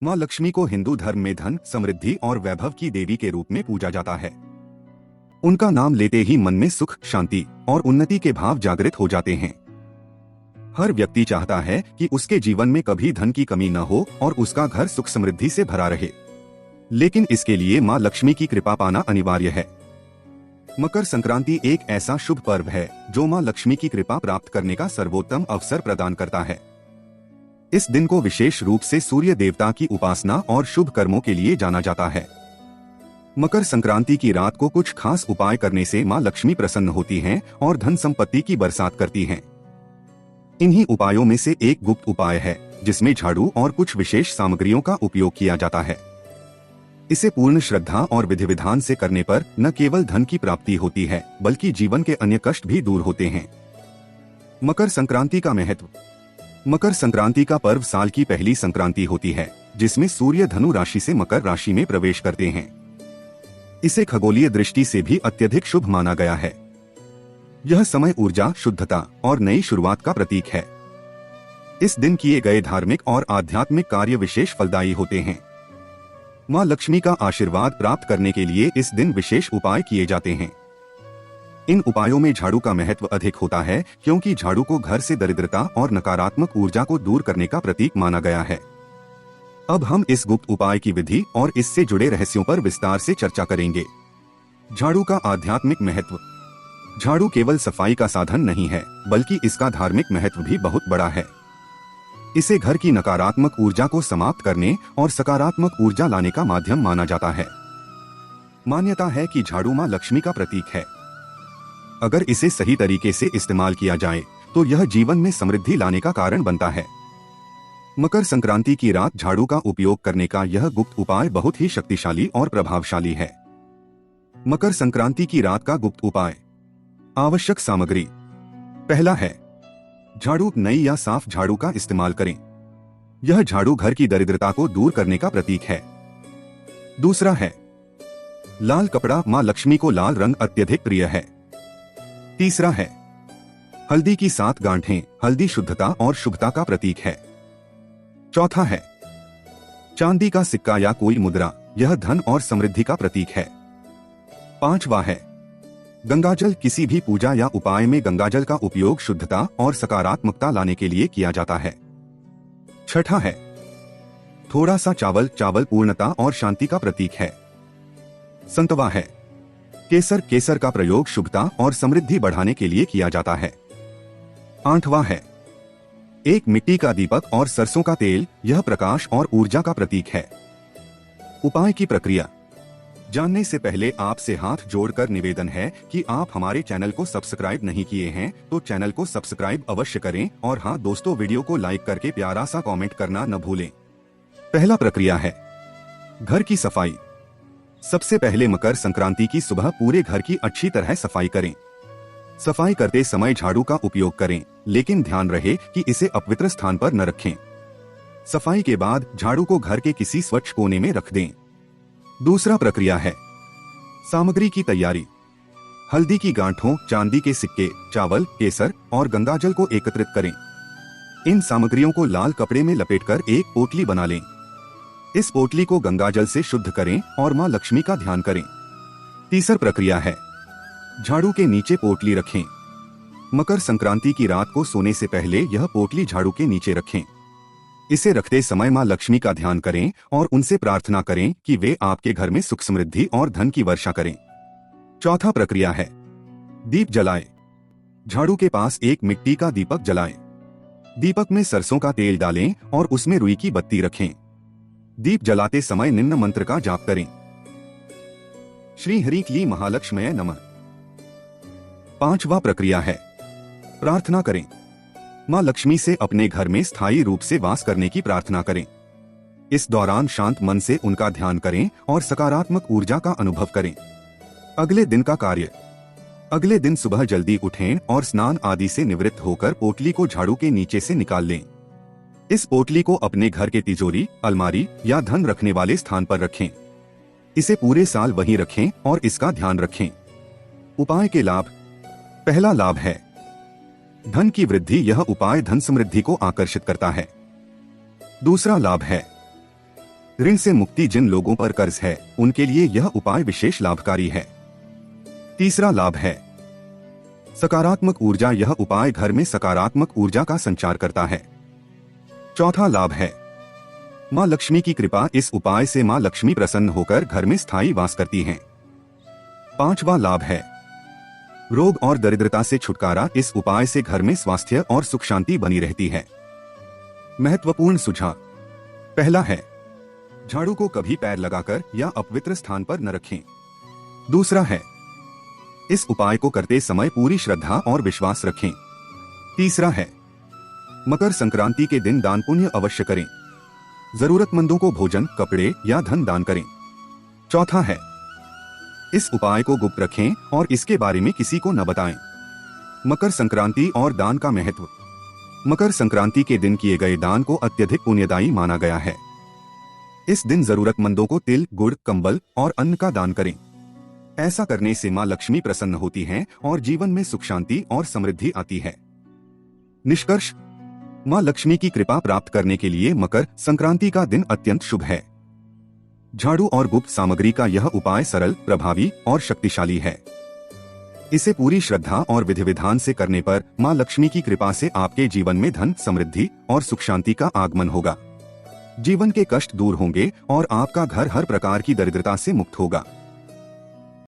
माँ लक्ष्मी को हिंदू धर्म में धन, समृद्धि और वैभव की देवी के रूप में पूजा जाता है। उनका नाम लेते ही मन में सुख, शांति और उन्नति के भाव जागृत हो जाते हैं। हर व्यक्ति चाहता है कि उसके जीवन में कभी धन की कमी न हो और उसका घर सुख समृद्धि से भरा रहे, लेकिन इसके लिए माँ लक्ष्मी की कृपा पाना अनिवार्य है। मकर संक्रांति एक ऐसा शुभ पर्व है जो माँ लक्ष्मी की कृपा प्राप्त करने का सर्वोत्तम अवसर प्रदान करता है। इस दिन को विशेष रूप से सूर्य देवता की उपासना और शुभ कर्मों के लिए जाना जाता है। मकर संक्रांति की रात को कुछ खास उपाय करने से माँ लक्ष्मी प्रसन्न होती हैं और धन संपत्ति की बरसात करती हैं। इन्हीं उपायों में से एक गुप्त उपाय है जिसमें झाड़ू और कुछ विशेष सामग्रियों का उपयोग किया जाता है। इसे पूर्ण श्रद्धा और विधि विधान से करने पर न केवल धन की प्राप्ति होती है बल्कि जीवन के अन्य कष्ट भी दूर होते हैं। मकर संक्रांति का महत्व। मकर संक्रांति का पर्व साल की पहली संक्रांति होती है जिसमें सूर्य धनु राशि से मकर राशि में प्रवेश करते हैं। इसे खगोलीय दृष्टि से भी अत्यधिक शुभ माना गया है। यह समय ऊर्जा, शुद्धता और नई शुरुआत का प्रतीक है। इस दिन किए गए धार्मिक और आध्यात्मिक कार्य विशेष फलदायी होते हैं। माँ लक्ष्मी का आशीर्वाद प्राप्त करने के लिए इस दिन विशेष उपाय किए जाते हैं। इन उपायों में झाड़ू का महत्व अधिक होता है क्योंकि झाड़ू को घर से दरिद्रता और नकारात्मक ऊर्जा को दूर करने का प्रतीक माना गया है। अब हम इस गुप्त उपाय की विधि और इससे जुड़े रहस्यों पर विस्तार से चर्चा करेंगे। झाड़ू का आध्यात्मिक महत्व। झाड़ू केवल सफाई का साधन नहीं है बल्कि इसका धार्मिक महत्व भी बहुत बड़ा है। इसे घर की नकारात्मक ऊर्जा को समाप्त करने और सकारात्मक ऊर्जा लाने का माध्यम माना जाता है। मान्यता है कि झाड़ू माँ लक्ष्मी का प्रतीक है। अगर इसे सही तरीके से इस्तेमाल किया जाए तो यह जीवन में समृद्धि लाने का कारण बनता है। मकर संक्रांति की रात झाड़ू का उपयोग करने का यह गुप्त उपाय बहुत ही शक्तिशाली और प्रभावशाली है। मकर संक्रांति की रात का गुप्त उपाय। आवश्यक सामग्री। पहला है झाड़ू। नई या साफ झाड़ू का इस्तेमाल करें। यह झाड़ू घर की दरिद्रता को दूर करने का प्रतीक है। दूसरा है लाल कपड़ा। माँ लक्ष्मी को लाल रंग अत्यधिक प्रिय है। तीसरा है हल्दी की 7 गांठें। हल्दी शुद्धता और शुभता का प्रतीक है। चौथा है चांदी का सिक्का या कोई मुद्रा। यह धन और समृद्धि का प्रतीक है। पांचवा है गंगाजल। किसी भी पूजा या उपाय में गंगाजल का उपयोग शुद्धता और सकारात्मकता लाने के लिए किया जाता है। छठा है थोड़ा सा चावल। चावल पूर्णता और शांति का प्रतीक है। संतवा है केसर। केसर का प्रयोग शुभता और समृद्धि बढ़ाने के लिए किया जाता है। आठवां है एक मिट्टी का दीपक और सरसों का तेल। यह प्रकाश और ऊर्जा का प्रतीक है। उपाय की प्रक्रिया जानने से पहले आपसे हाथ जोड़कर निवेदन है कि आप हमारे चैनल को सब्सक्राइब नहीं किए हैं तो चैनल को सब्सक्राइब अवश्य करें और हाँ दोस्तों, वीडियो को लाइक करके प्यारा सा कमेंट करना न भूलें। पहला प्रक्रिया है घर की सफाई। सबसे पहले मकर संक्रांति की सुबह पूरे घर की अच्छी तरह सफाई करें। सफाई करते समय झाड़ू का उपयोग करें, लेकिन ध्यान रहे कि इसे अपवित्र स्थान पर न रखें। सफाई के बाद झाड़ू को घर के किसी स्वच्छ कोने में रख दें। दूसरा प्रक्रिया है सामग्री की तैयारी। हल्दी की गांठों, चांदी के सिक्के, चावल, केसर और गंगाजल को एकत्रित करें। इन सामग्रियों को लाल कपड़े में लपेटकर एक पोटली बना लें। इस पोटली को गंगाजल से शुद्ध करें और माँ लक्ष्मी का ध्यान करें। तीसरी प्रक्रिया है झाड़ू के नीचे पोटली रखें। मकर संक्रांति की रात को सोने से पहले यह पोटली झाड़ू के नीचे रखें। इसे रखते समय माँ लक्ष्मी का ध्यान करें और उनसे प्रार्थना करें कि वे आपके घर में सुख समृद्धि और धन की वर्षा करें। चौथा प्रक्रिया है दीप जलाएं। झाड़ू के पास एक मिट्टी का दीपक जलाएं। दीपक में सरसों का तेल डालें और उसमें रुई की बत्ती रखें। दीप जलाते समय निम्न मंत्र का जाप करें। श्री हरि क्ली महालक्ष्मय नमः। पांचवा प्रक्रिया है प्रार्थना करें। माँ लक्ष्मी से अपने घर में स्थायी रूप से वास करने की प्रार्थना करें। इस दौरान शांत मन से उनका ध्यान करें और सकारात्मक ऊर्जा का अनुभव करें। अगले दिन का कार्य। अगले दिन सुबह जल्दी उठें और स्नान आदि से निवृत्त होकर पोटली को झाड़ू के नीचे से निकाल लें। इस पोटली को अपने घर के तिजोरी, अलमारी या धन रखने वाले स्थान पर रखें। इसे पूरे साल वहीं रखें और इसका ध्यान रखें। उपाय के लाभ। पहला लाभ है धन की वृद्धि। यह उपाय धन समृद्धि को आकर्षित करता है। दूसरा लाभ है ऋण से मुक्ति। जिन लोगों पर कर्ज है उनके लिए यह उपाय विशेष लाभकारी है। तीसरा लाभ है सकारात्मक ऊर्जा। यह उपाय घर में सकारात्मक ऊर्जा का संचार करता है। चौथा लाभ है माँ लक्ष्मी की कृपा। इस उपाय से माँ लक्ष्मी प्रसन्न होकर घर में स्थायी वास करती हैं। पांचवा लाभ है रोग और दरिद्रता से छुटकारा। इस उपाय से घर में स्वास्थ्य और सुख शांति बनी रहती है। महत्वपूर्ण सुझाव। पहला है झाड़ू को कभी पैर लगाकर या अपवित्र स्थान पर न रखें। दूसरा है इस उपाय को करते समय पूरी श्रद्धा और विश्वास रखें। तीसरा है मकर संक्रांति के दिन दान पुण्य अवश्य करें। जरूरतमंदों को भोजन, कपड़े या धन दान करें। चौथा है इस उपाय को गुप्त रखें और इसके बारे में किसी को न बताएं। मकर संक्रांति और दान का महत्व। मकर संक्रांति के दिन किए गए दान को अत्यधिक पुण्यदायी माना गया है। इस दिन जरूरतमंदों को तिल, गुड़, कंबल और अन्न का दान करें। ऐसा करने से मां लक्ष्मी प्रसन्न होती हैं और जीवन में सुख शांति और समृद्धि आती है। निष्कर्ष, मां लक्ष्मी की कृपा प्राप्त करने के लिए मकर संक्रांति का दिन अत्यंत शुभ है। झाड़ू और गुप्त सामग्री का यह उपाय सरल, प्रभावी और शक्तिशाली है। इसे पूरी श्रद्धा और विधि विधान से करने पर मां लक्ष्मी की कृपा से आपके जीवन में धन, समृद्धि और सुख शांति का आगमन होगा। जीवन के कष्ट दूर होंगे और आपका घर हर प्रकार की दरिद्रता से मुक्त होगा।